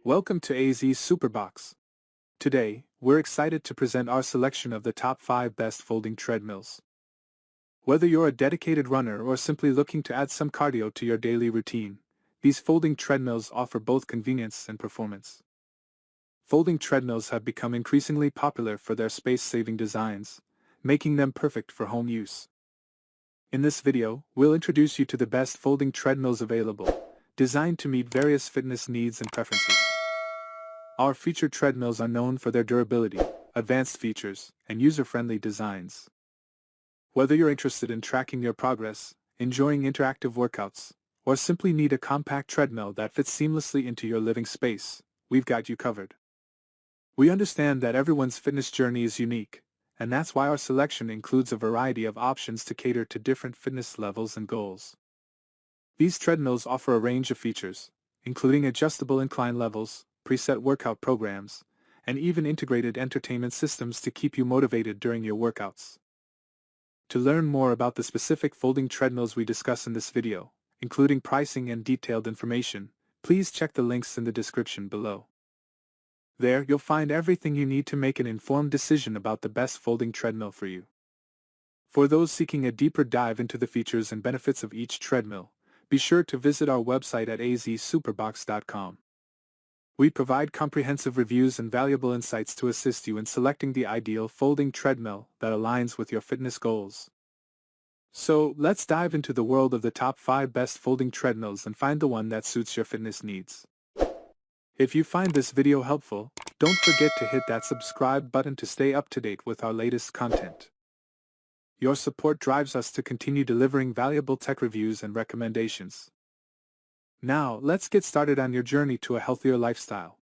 Welcome to AZ Superbox. Today, we're excited to present our selection of the top 5 best folding treadmills. Whether you're a dedicated runner or simply looking to add some cardio to your daily routine, these folding treadmills offer both convenience and performance. Folding treadmills have become increasingly popular for their space-saving designs, making them perfect for home use. In this video, we'll introduce you to the best folding treadmills available, designed to meet various fitness needs and preferences. Our featured treadmills are known for their durability, advanced features, and user-friendly designs. Whether you're interested in tracking your progress, enjoying interactive workouts, or simply need a compact treadmill that fits seamlessly into your living space, we've got you covered. We understand that everyone's fitness journey is unique, and that's why our selection includes a variety of options to cater to different fitness levels and goals. These treadmills offer a range of features, including adjustable incline levels, preset workout programs, and even integrated entertainment systems to keep you motivated during your workouts. To learn more about the specific folding treadmills we discuss in this video, including pricing and detailed information, please check the links in the description below. There, you'll find everything you need to make an informed decision about the best folding treadmill for you. For those seeking a deeper dive into the features and benefits of each treadmill, be sure to visit our website at azsuperbox.com. We provide comprehensive reviews and valuable insights to assist you in selecting the ideal folding treadmill that aligns with your fitness goals. So, let's dive into the world of the top 5 best folding treadmills and find the one that suits your fitness needs. If you find this video helpful, don't forget to hit that subscribe button to stay up to date with our latest content. Your support drives us to continue delivering valuable tech reviews and recommendations. Now, let's get started on your journey to a healthier lifestyle.